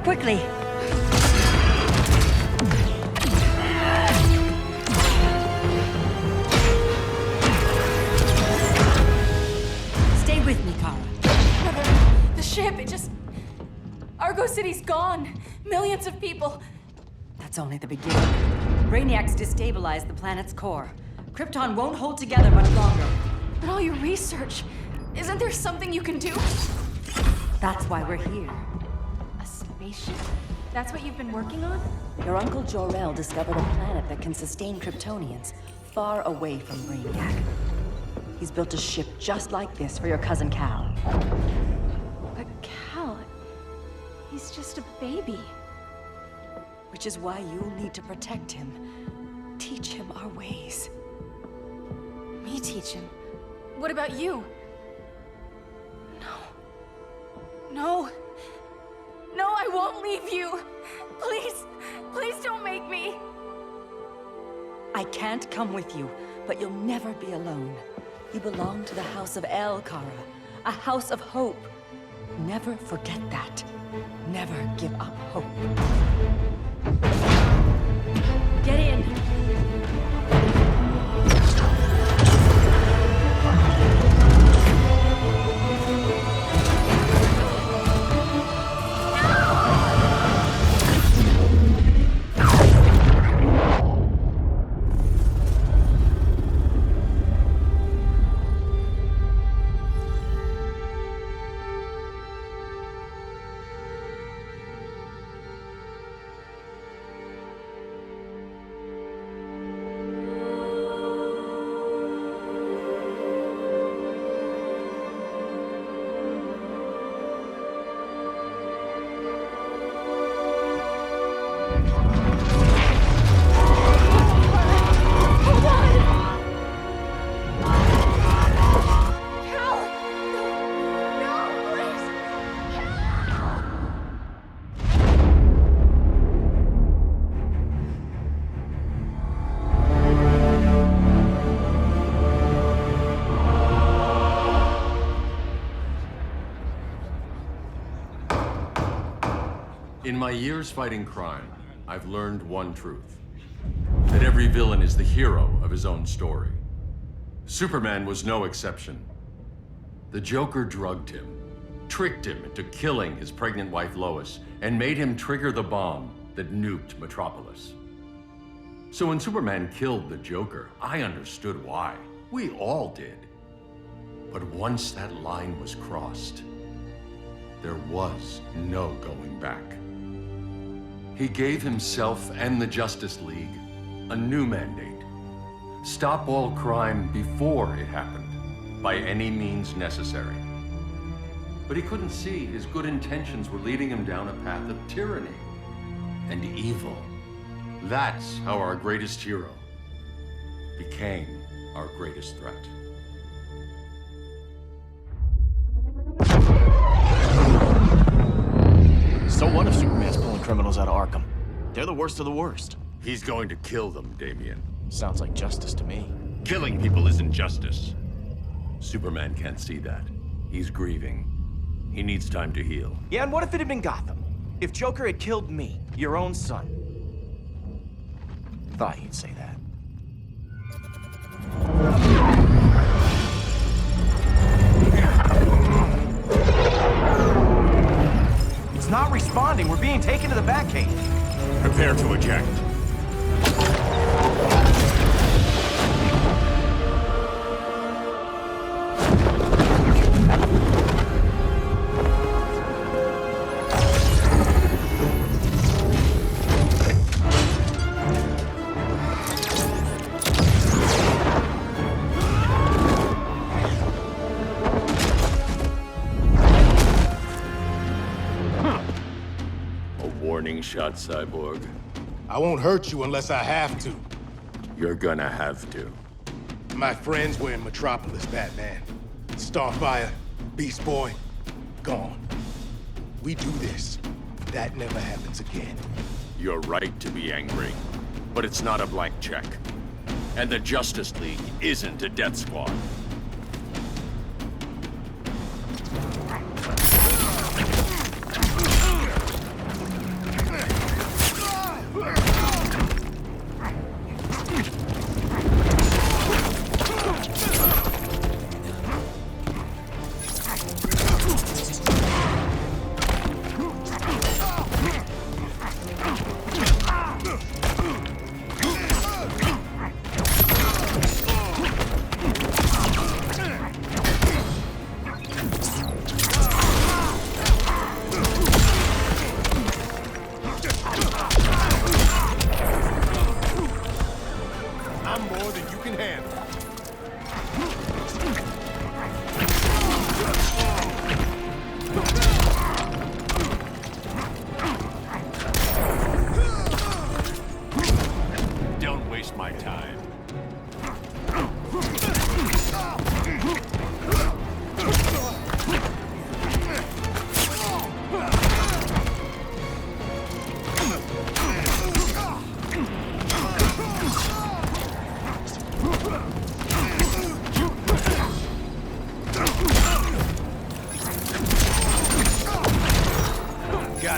quickly! Stay with me, Kara. Brother, the ship, it just... Argo City's gone. Millions of people. That's only the beginning. Brainiac's destabilized the planet's core. Krypton won't hold together much longer. But all your research, isn't there something you can do? That's why we're here. A spaceship? That's what you've been working on? Your uncle Jor-El discovered a planet that can sustain Kryptonians, far away from Brainiac. He's built a ship just like this for your cousin Cal. But Cal... he's just a baby. Which is why you'll need to protect him. Teach him our ways. Me teach him? What about you? No. No, I won't leave you. Please, please don't make me. I can't come with you, but you'll never be alone. You belong to the House of El, Kara. A house of hope. Never forget that. Never give up hope. Get in! In my years fighting crime, I've learned one truth. That every villain is the hero of his own story. Superman was no exception. The Joker drugged him, tricked him into killing his pregnant wife Lois, and made him trigger the bomb that nuked Metropolis. So when Superman killed the Joker, I understood why. We all did. But once that line was crossed, there was no going back. He gave himself and the Justice League a new mandate. Stop all crime before it happened, by any means necessary. But he couldn't see his good intentions were leading him down a path of tyranny and evil. That's how our greatest hero became our greatest threat. So what if Superman's pulling criminals out of Arkham? They're the worst of the worst. He's going to kill them, Damian. Sounds like justice to me. Killing people isn't justice. Superman can't see that. He's grieving. He needs time to heal. Yeah, and what if it had been Gotham? If Joker had killed me, your own son? Thought you'd say that. It's not responding. We're being taken to the Batcave. Prepare to eject. Warning shot, Cyborg. I won't hurt you unless I have to. You're gonna have to. My friends were in Metropolis, Batman. Starfire, Beast Boy, gone. We do this. That never happens again. You're right to be angry, but it's not a blank check. And the Justice League isn't a death squad.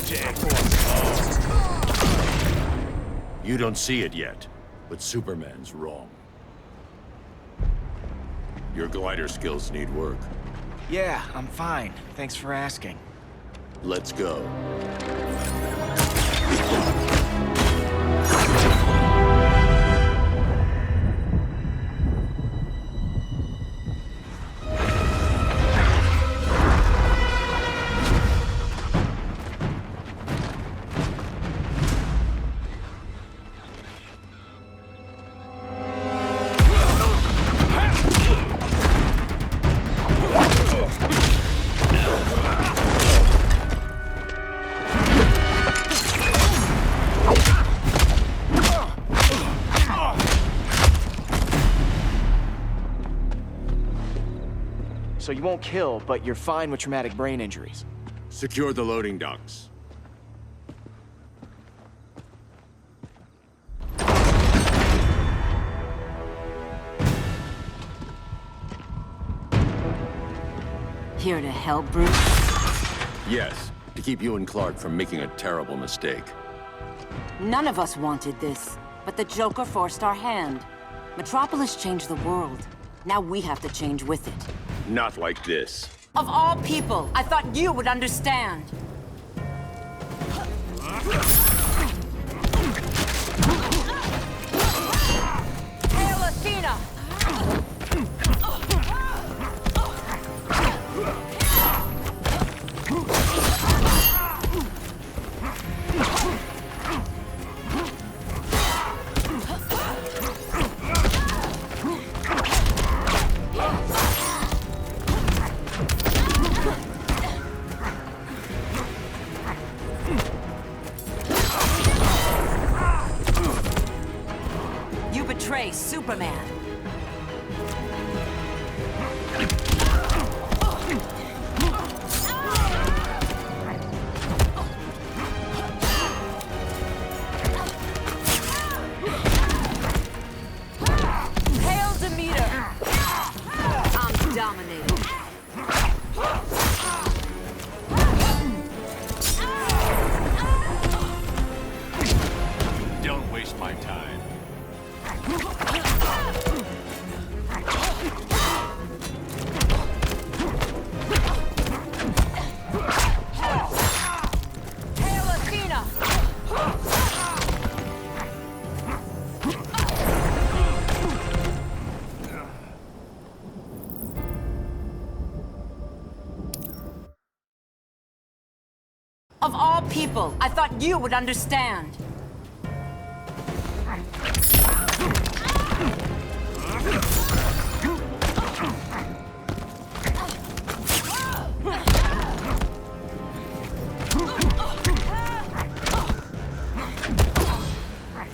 Gotcha, X-Force. You don't see it yet, but Superman's wrong. Your glider skills need work. Yeah, I'm fine. Thanks for asking. Let's go. So you won't kill, but you're fine with traumatic brain injuries. Secure the loading docks. Here to help, Bruce? Yes, to keep you and Clark from making a terrible mistake. None of us wanted this, but the Joker forced our hand. Metropolis changed the world. Now we have to change with it. Not like this. Of all people, I thought you would understand. Hail Athena! You betray Superman. Hail Demeter! I'm dominated. Don't waste my time. Hail Athena! Of all people, I thought you would understand.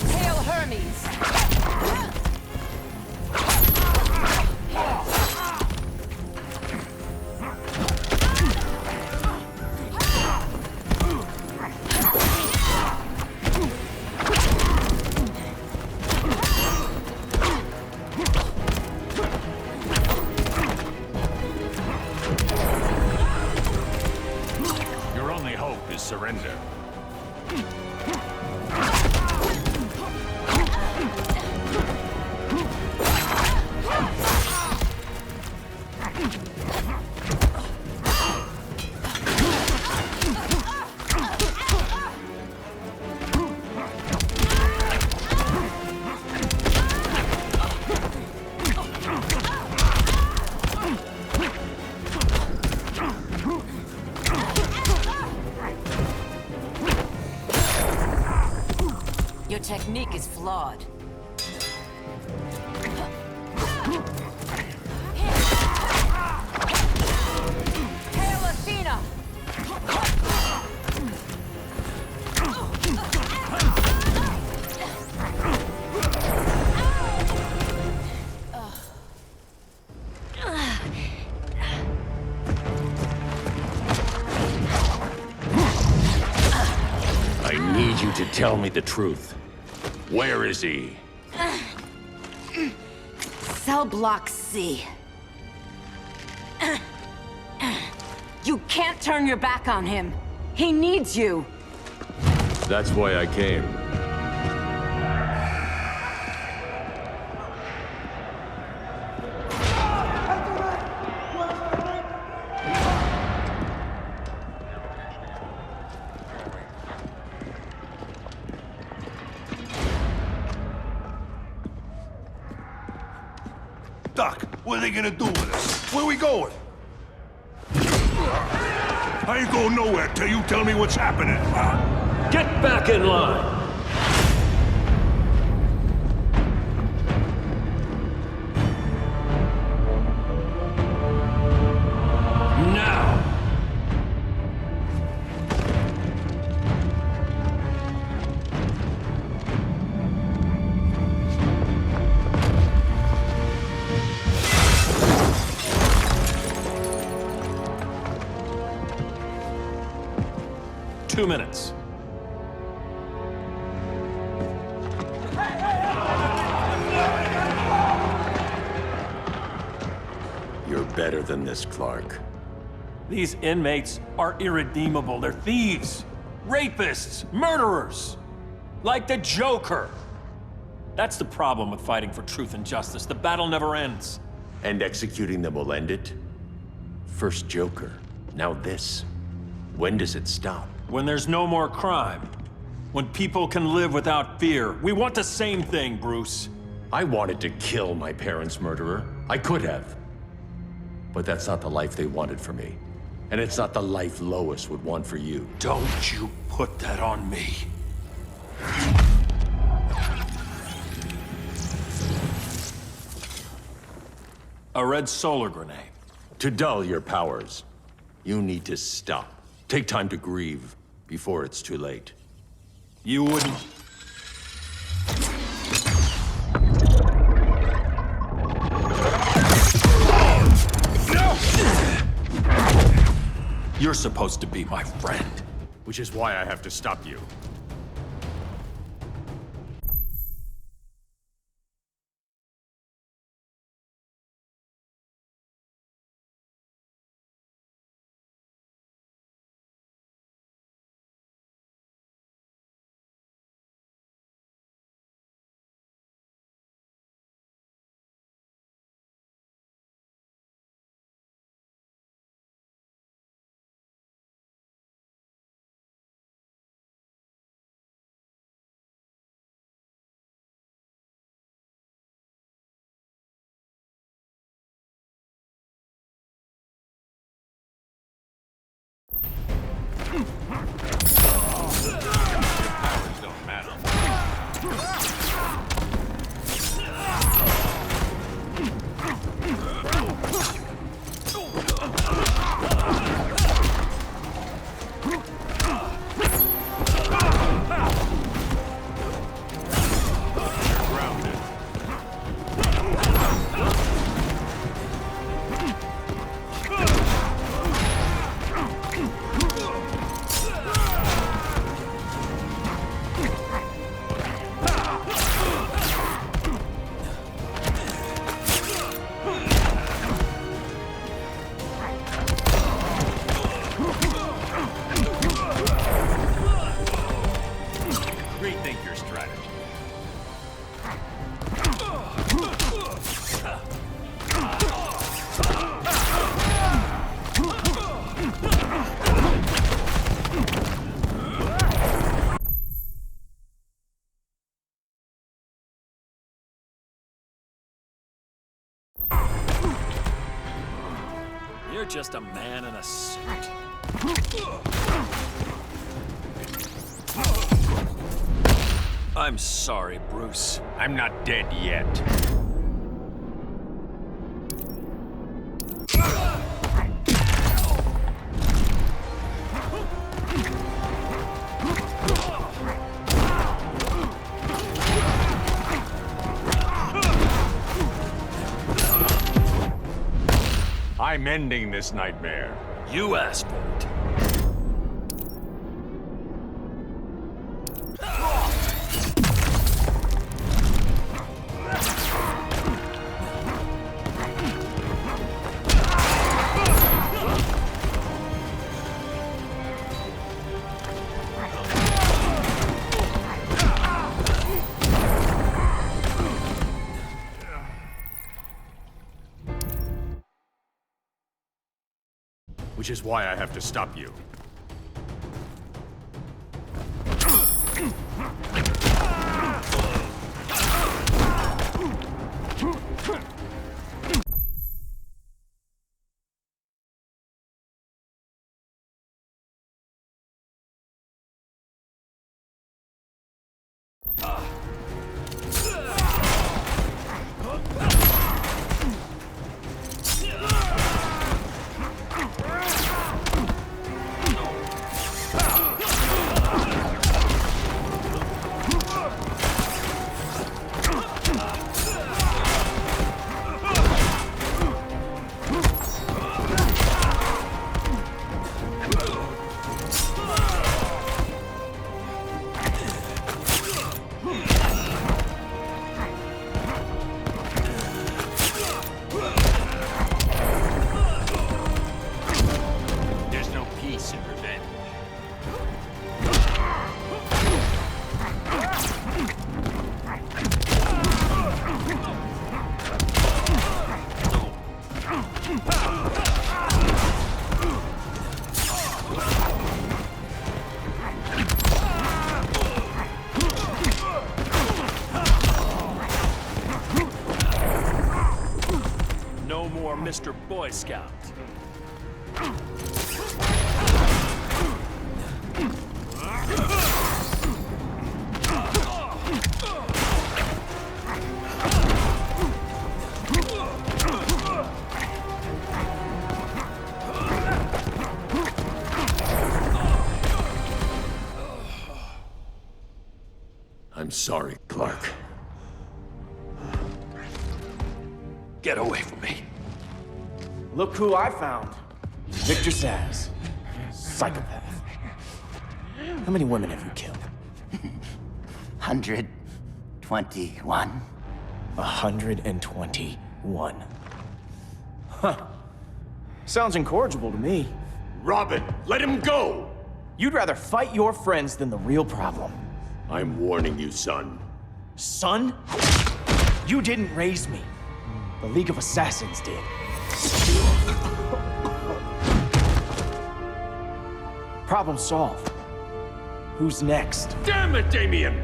Hail Hermes! Your only hope is surrender. Your technique is flawed. Hail Athena! I need you to tell me the truth. Where is he? Cell Block C. You can't turn your back on him. He needs you. That's why I came. Doc, what are they gonna do with us? Where we going? I ain't going nowhere till you tell me what's happening. Get back in line! Now! Two minutes. You're better than this, Clark. These inmates are irredeemable. They're thieves, rapists, murderers. Like the Joker. That's the problem with fighting for truth and justice. The battle never ends. And executing them will end it? First Joker, now this. When does it stop? When there's no more crime. When people can live without fear. We want the same thing, Bruce. I wanted to kill my parents' murderer. I could have. But that's not the life they wanted for me. And it's not the life Lois would want for you. Don't you put that on me. A red solar grenade. To dull your powers, you need to stop. Take time to grieve before it's too late. You wouldn't... You're supposed to be my friend. Which is why I have to stop you. You're just a man in a suit. I'm sorry, Bruce. I'm not dead yet. I'm ending this nightmare. You asked for it. which is why I have to stop you. No more Mr. Boy Scout. I'm sorry, Clark. Get away from me. Look who I found. Victor Zsasz. Psychopath. How many women have you killed? 121. 121. Huh. Sounds incorrigible to me. Robin, let him go! You'd rather fight your friends than the real problem. I'm warning you, son. Son? You didn't raise me. The League of Assassins did. Problem solved. Who's next? Damn it, Damien!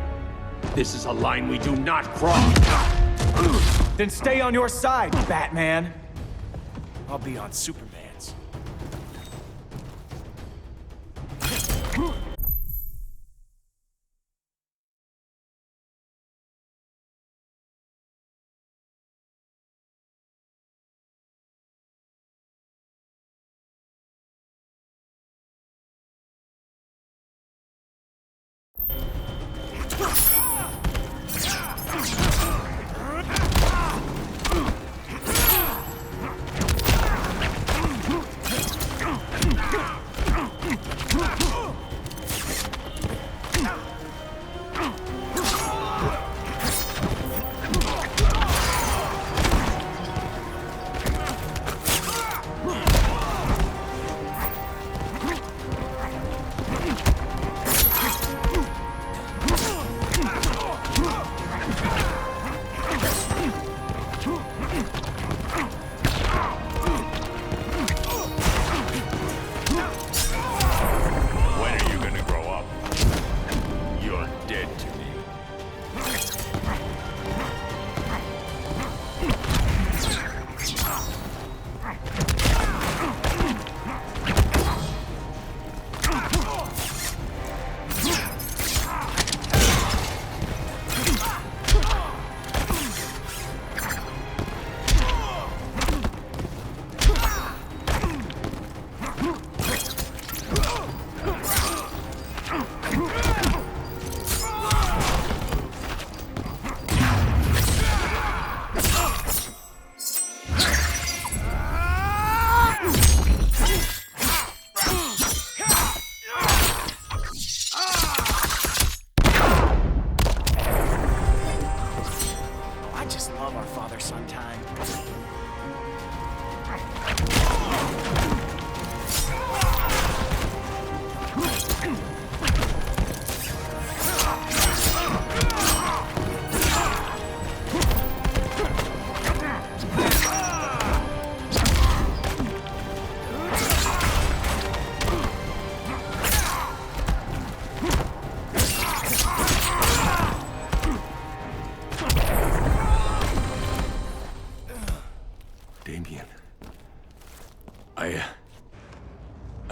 This is a line we do not cross. Then stay on your side, Batman. I'll be on Superman's.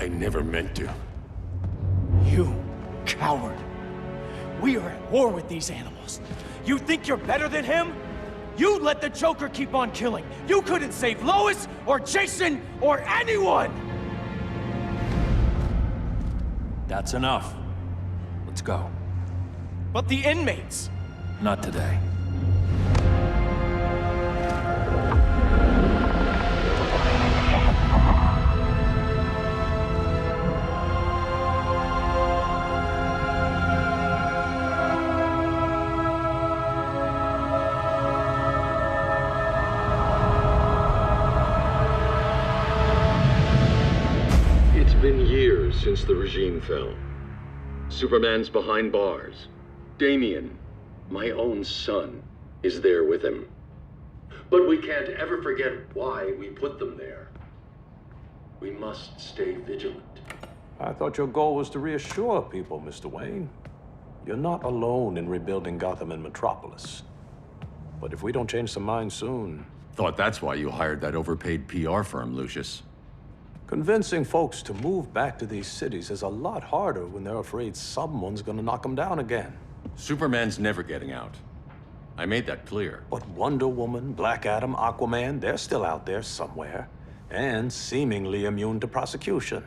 I never meant to. You coward. We are at war with these animals. You think you're better than him? You let the Joker keep on killing. You couldn't save Lois, or Jason, or anyone! That's enough. Let's go. But the inmates! Not today. It's been years since the regime fell. Superman's behind bars. Damian, my own son, is there with him. But we can't ever forget why we put them there. We must stay vigilant. I thought your goal was to reassure people, Mr. Wayne. You're not alone in rebuilding Gotham and Metropolis. But if we don't change some minds soon... Thought that's why you hired that overpaid PR firm, Lucius. Convincing folks to move back to these cities is a lot harder when they're afraid someone's gonna knock them down again. Superman's never getting out. I made that clear. But Wonder Woman, Black Adam, Aquaman, they're still out there somewhere, and seemingly immune to prosecution.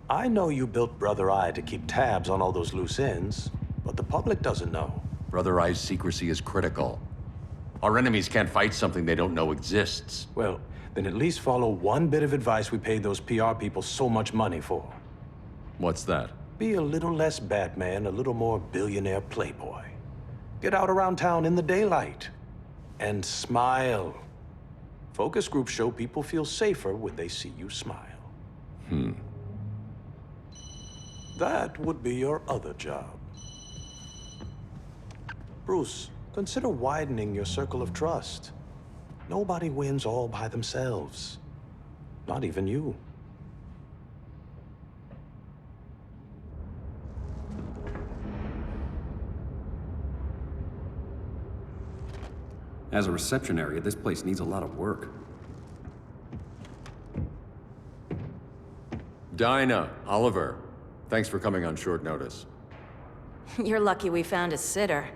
I know you built Brother Eye to keep tabs on all those loose ends, but the public doesn't know. Brother Eye's secrecy is critical. Our enemies can't fight something they don't know exists. Well, then at least follow one bit of advice we paid those PR people so much money for. What's that? Be a little less Batman, a little more billionaire playboy. Get out around town in the daylight. And smile. Focus groups show people feel safer when they see you smile. That would be your other job. Bruce, consider widening your circle of trust. Nobody wins all by themselves. Not even you. As a reception area, this place needs a lot of work. Dinah, Oliver, thanks for coming on short notice. You're lucky we found a sitter.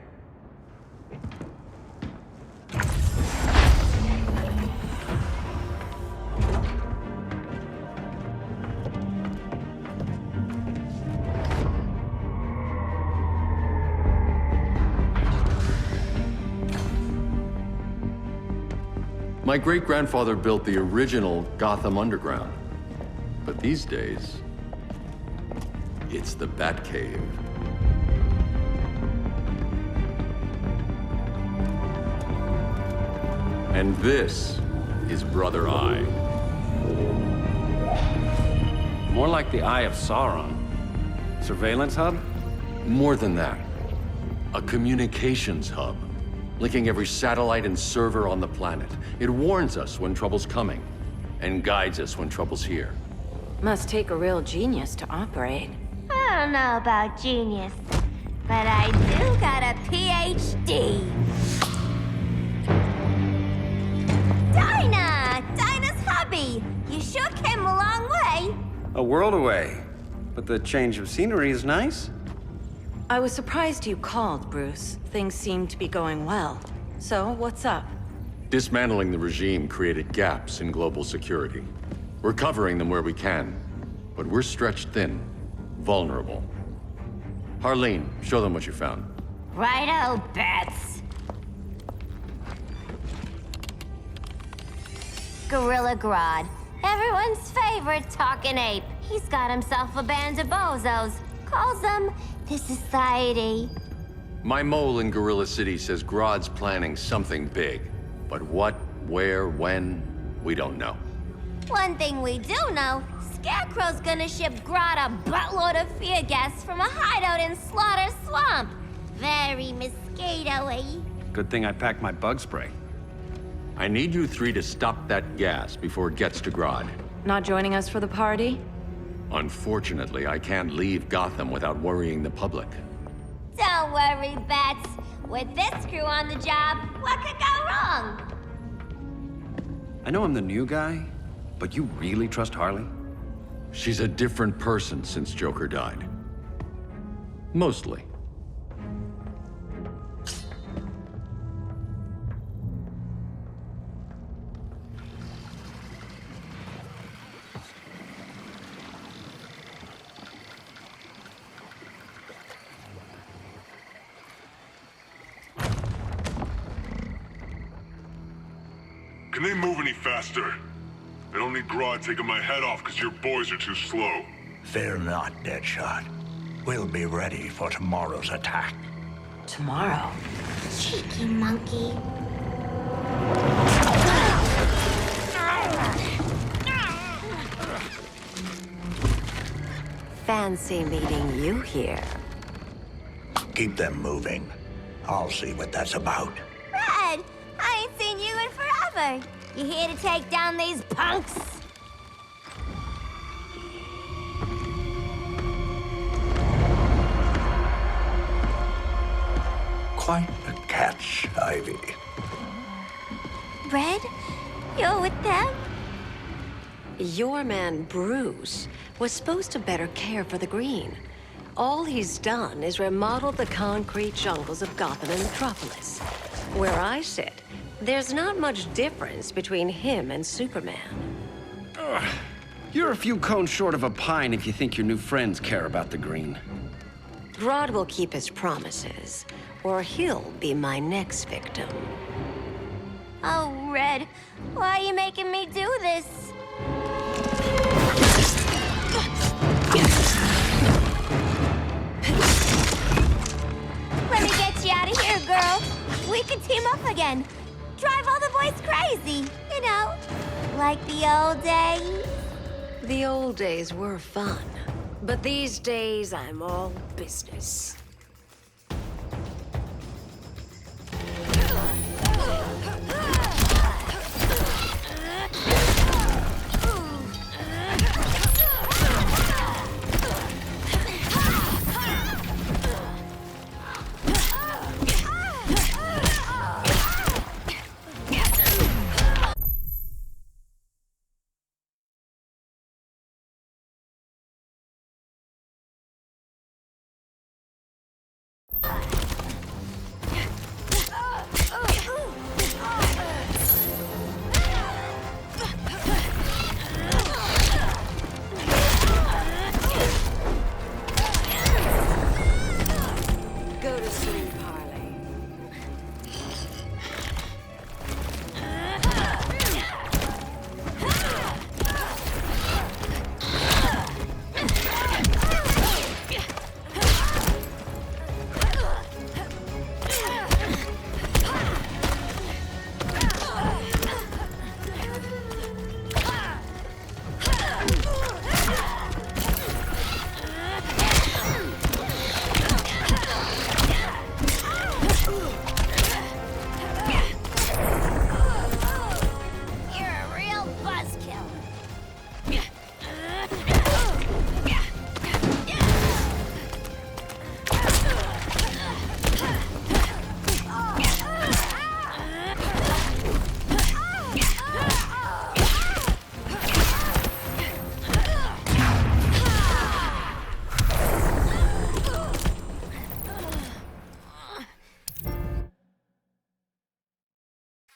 My great-grandfather built the original Gotham Underground. But these days, it's the Batcave. And this is Brother Eye. More like the Eye of Sauron. Surveillance hub? More than that. A communications hub, linking every satellite and server on the planet. It warns us when trouble's coming, and guides us when trouble's here. Must take a real genius to operate. I don't know about genius, but I do got a PhD. Dinah's hubby! You sure came a long way. A world away. But the change of scenery is nice. I was surprised you called, Bruce. Things seem to be going well. So, what's up? Dismantling the regime created gaps in global security. We're covering them where we can, but we're stretched thin, vulnerable. Harleen, show them what you found. Righto, Bats. Gorilla Grodd. Everyone's favorite talking ape. He's got himself a band of bozos. Calls them the Society. My mole in Gorilla City says Grodd's planning something big. But what, where, when, we don't know. One thing we do know, Scarecrow's gonna ship Grodd a buttload of fear gas from a hideout in Slaughter Swamp. Very mosquito-y. Good thing I packed my bug spray. I need you three to stop that gas before it gets to Grodd. Not joining us for the party? Unfortunately, I can't leave Gotham without worrying the public. Don't worry, Bats. With this crew on the job, what could go wrong? I know I'm the new guy, but you really trust Harley? She's a different person since Joker died. Mostly. Can they move any faster? I don't need Grodd taking my head off because your boys are too slow. Fear not, Deadshot. We'll be ready for tomorrow's attack. Tomorrow? Cheeky monkey. Fancy meeting you here. Keep them moving. I'll see what that's about. Red, I ain't seen you in forever. You here to take down these punks? Quite a catch, Ivy. Red, you're with them? Your man, Bruce, was supposed to better care for the Green. All he's done is remodel the concrete jungles of Gotham and Metropolis. Where I sit, there's not much difference between him and Superman. You're a few cones short of a pine if you think your new friends care about the Green. Grodd will keep his promises, or he'll be my next victim. Oh, Red, why are you making me do this? Let me get you out of here, girl. We can team up again. Drive all the boys crazy, you know, like the old days. The old days were fun, but these days I'm all business. Go to sleep, Harley. You're a real buzzkill.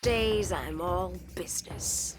Days I'm all business.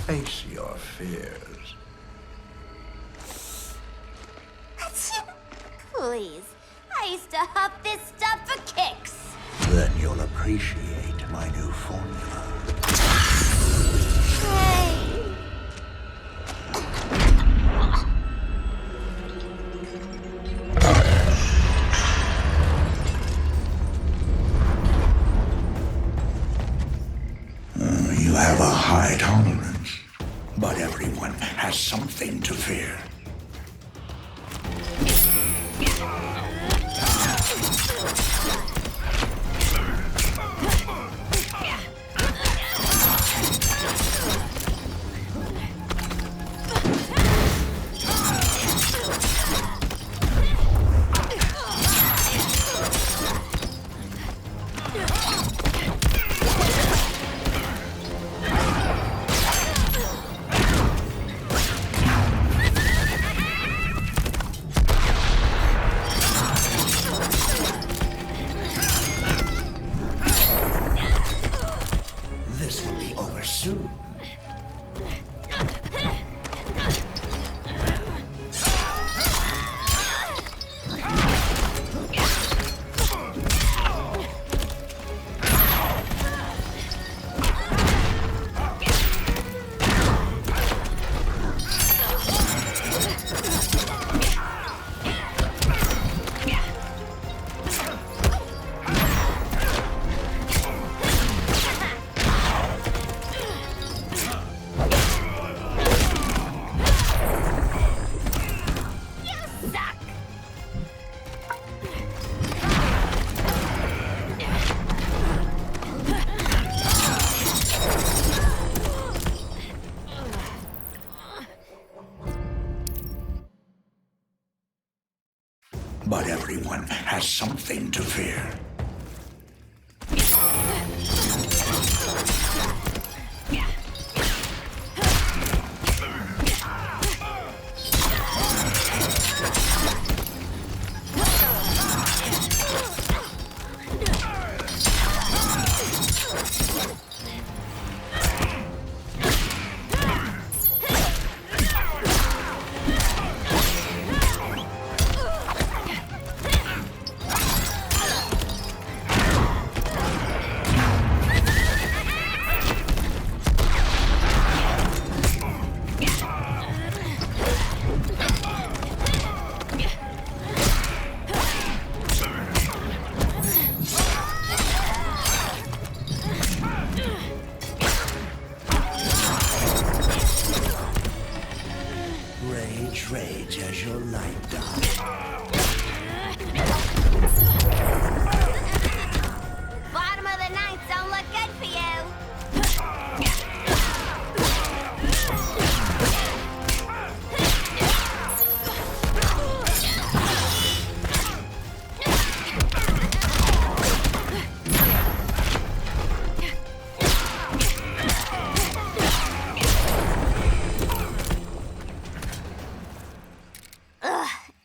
face your fears. Please. I used to huff this stuff for kicks. Then you'll appreciate my new formula. Hey. You have a high tolerance, but everyone has something to fear. This will be over soon. But everyone has something to fear. Rage as your light dies. Bottom of the ninth don't look good for you.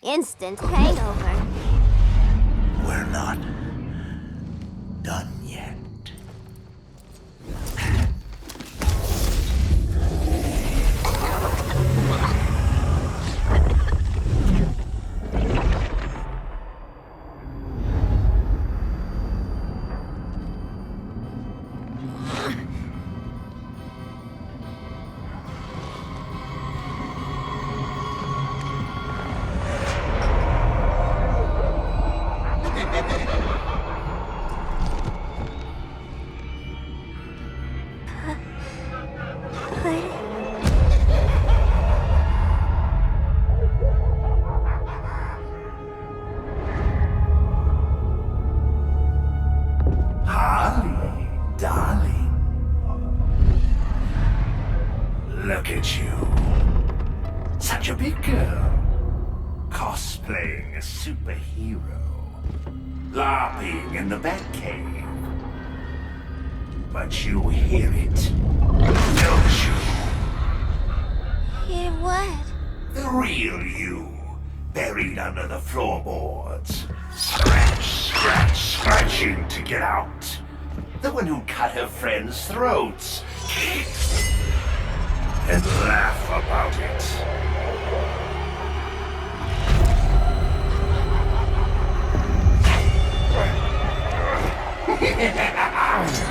Instant hangover. We're not done yet. Holly, darling. Look at you. Such a big girl. Cosplaying a superhero. LARPing in the Batcave. But you hear it, don't you? Hear what? The real you, buried under the floorboards. Scratch, scratch, scratching to get out. The one who cut her friends' throats. and laugh about it.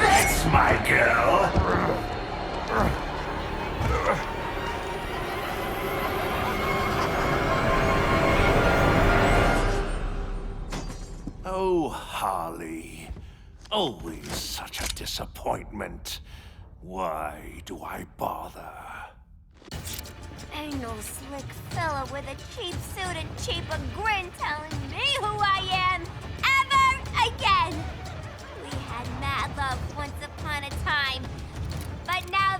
That's my girl. Oh, Harley. Always such a disappointment. Why do I bother? Ain't no slick fella with a cheap suit and cheaper grin telling me who I am ever again. We had mad love once upon a time, but now